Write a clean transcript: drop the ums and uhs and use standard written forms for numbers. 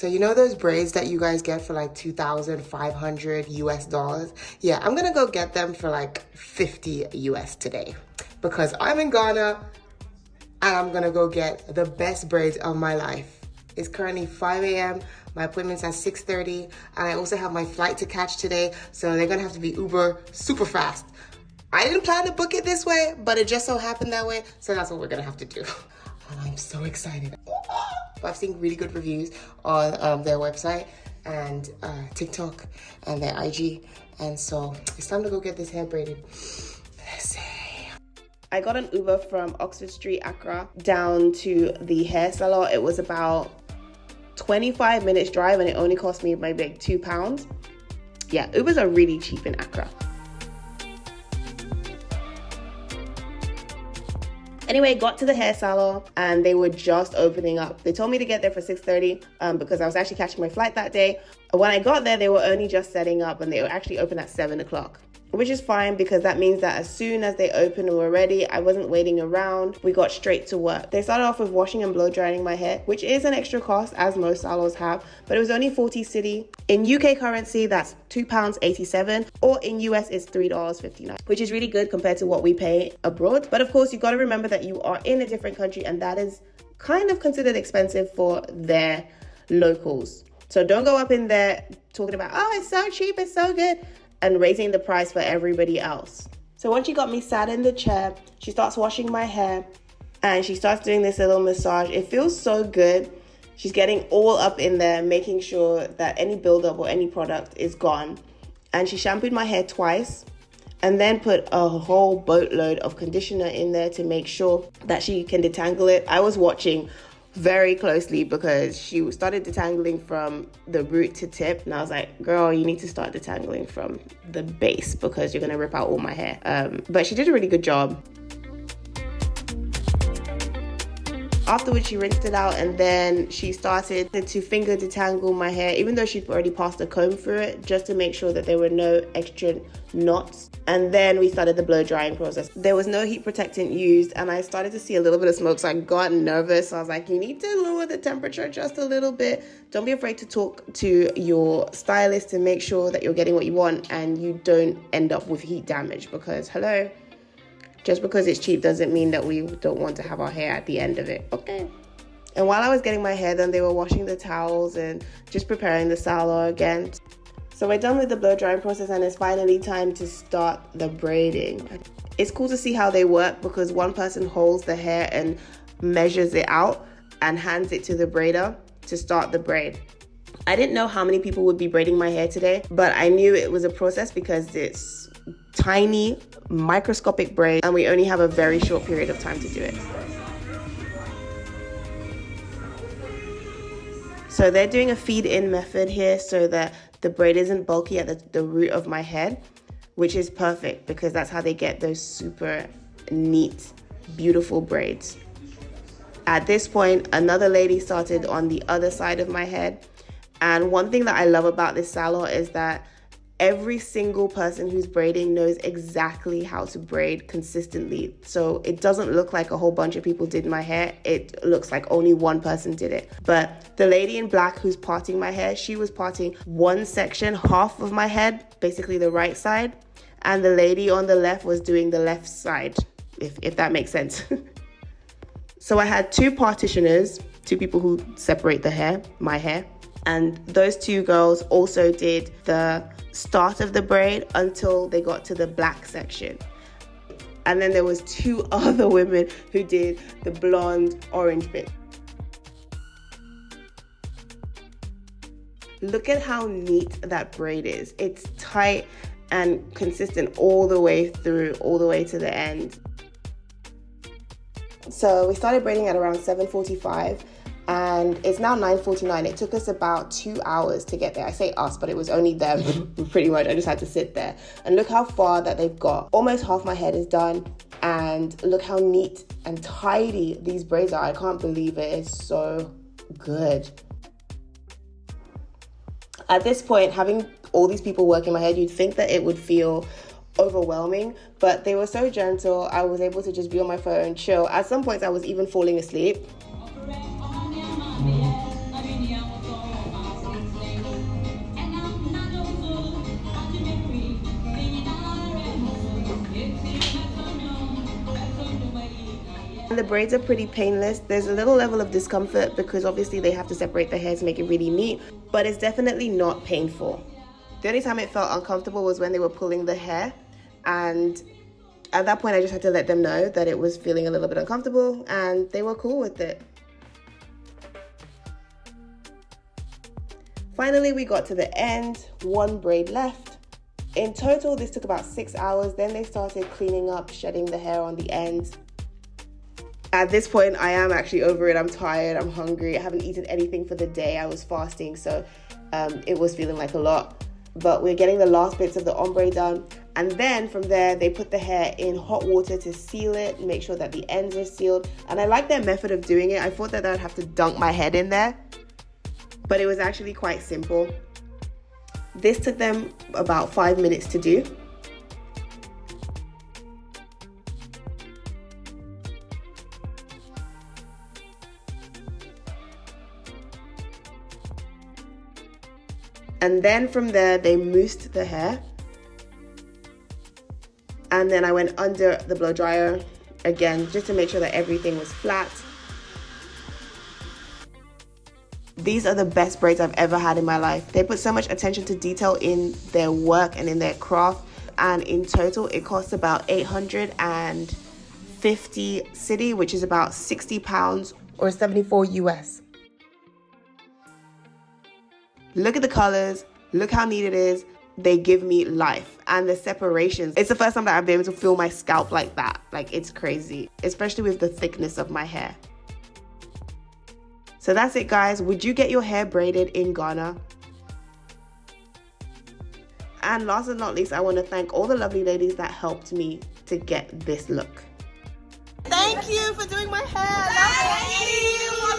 So you know those braids that you guys get for like 2,500 US dollars? Yeah, I'm gonna go get them for like 50 US today because I'm in Ghana and I'm gonna go get the best braids of my life. It's currently 5 a.m. My appointment's at 6:30 and I also have my flight to catch today, so they're gonna have to be Uber super fast. I didn't plan to book it this way, but it just so happened that way, so that's what we're gonna have to do. And I'm so excited. I've seen really good reviews on their website and TikTok and their IG, and so it's time to go get this hair braided. Let's see. I got an Uber from Oxford Street, Accra, down to the hair salon. It was about 25 minutes drive and it only cost me maybe like £2. Yeah, Ubers are really cheap in Accra. Anyway, got to the hair salon and they were just opening up. They told me to get there for 6:30 because I was actually catching my flight that day. When I got there, they were only just setting up and they were actually open at 7 o'clock. Which is fine because that means that as soon as they opened and were ready, I wasn't waiting around. We got straight to work. They started off with washing and blow drying my hair, which is an extra cost as most salons have, but it was only 40 cedi. In UK currency, that's £2.87, or in US it's $3.59, which is really good compared to what we pay abroad. But of course, you got to remember that you are in a different country and that is kind of considered expensive for their locals. So don't go up in there talking about, oh, it's so cheap, it's so good, and raising the price for everybody else. So once she got me sat in the chair, she starts washing my hair and she starts doing this little massage. It feels so good. She's getting all up in there, making sure that any buildup or any product is gone. And she shampooed my hair twice and then put a whole boatload of conditioner in there to make sure that she can detangle it. I was watching very closely because she started detangling from the root to tip and I was like, girl, you need to start detangling from the base because you're gonna rip out all my hair. But she did a really good job. Afterwards, she rinsed it out and then she started to finger detangle my hair, even though she'd already passed a comb through it, just to make sure that there were no extra knots. And then we started the blow drying process. There was no heat protectant used and I started to see a little bit of smoke, so I got nervous. I was like, you need to lower the temperature just a little bit. Don't be afraid to talk to your stylist to make sure that you're getting what you want and you don't end up with heat damage, because hello, just because it's cheap doesn't mean that we don't want to have our hair at the end of it, okay? And while I was getting my hair done, they were washing the towels and just preparing the salon again. So we're done with the blow drying process and it's finally time to start the braiding. It's cool to see how they work because one person holds the hair and measures it out and hands it to the braider to start the braid. I didn't know how many people would be braiding my hair today, but I knew it was a process because it's tiny, microscopic braid and we only have a very short period of time to do it. So they're doing a feed-in method here so that the braid isn't bulky at the root of my head, which is perfect because that's how they get those super neat, beautiful braids. At this point, another lady started on the other side of my head. And one thing that I love about this salon is that every single person who's braiding knows exactly how to braid consistently. So it doesn't look like a whole bunch of people did my hair. It looks like only one person did it. But the lady in black who's parting my hair, she was parting one section, half of my head, basically the right side. And the lady on the left was doing the left side, if that makes sense. So I had two partitioners, two people who separate the hair, my hair. And those two girls also did the start of the braid until they got to the black section. And then there was two other women who did the blonde orange bit. Look at how neat that braid is. It's tight and consistent all the way through, all the way to the end. So we started braiding at around 7:45. And it's now 9:49. It took us about 2 hours to get there. I say us, but it was only them pretty much. I just had to sit there. And look how far that they've got. Almost half my head is done. And look how neat and tidy these braids are. I can't believe it. It's so good. At this point, having all these people working my head, you'd think that it would feel overwhelming, but they were so gentle. I was able to just be on my phone, chill. At some points, I was even falling asleep. And the braids are pretty painless. There's a little level of discomfort because obviously they have to separate the hair to make it really neat, but it's definitely not painful. The only time it felt uncomfortable was when they were pulling the hair, and at that point I just had to let them know that it was feeling a little bit uncomfortable, and they were cool with it. Finally, we got to the end, one braid left. In total, this took about 6 hours. Then they started cleaning up, shedding the hair on the ends. At this point, I am actually over it. I'm tired, I'm hungry. I haven't eaten anything for the day. I was fasting, so it was feeling like a lot. But we're getting the last bits of the ombre done. And then from there, they put the hair in hot water to seal it, make sure that the ends are sealed. And I like their method of doing it. I thought that I'd have to dunk my head in there, but it was actually quite simple. This took them about 5 minutes to do. And then from there, they moussed the hair. And then I went under the blow dryer again, just to make sure that everything was flat. These are the best braids I've ever had in my life. They put so much attention to detail in their work and in their craft. And in total, it costs about 850 cedi, which is about 60 pounds or 74 US. Look at the colors, look how neat it is. They give me life. And the separations, it's the first time that I've been able to feel my scalp like that. Like, it's crazy, especially with the thickness of my hair. So that's it, guys. Would you get your hair braided in Ghana? And last but not least, I want to thank all the lovely ladies that helped me to get this look. Thank you for doing my hair. I love it.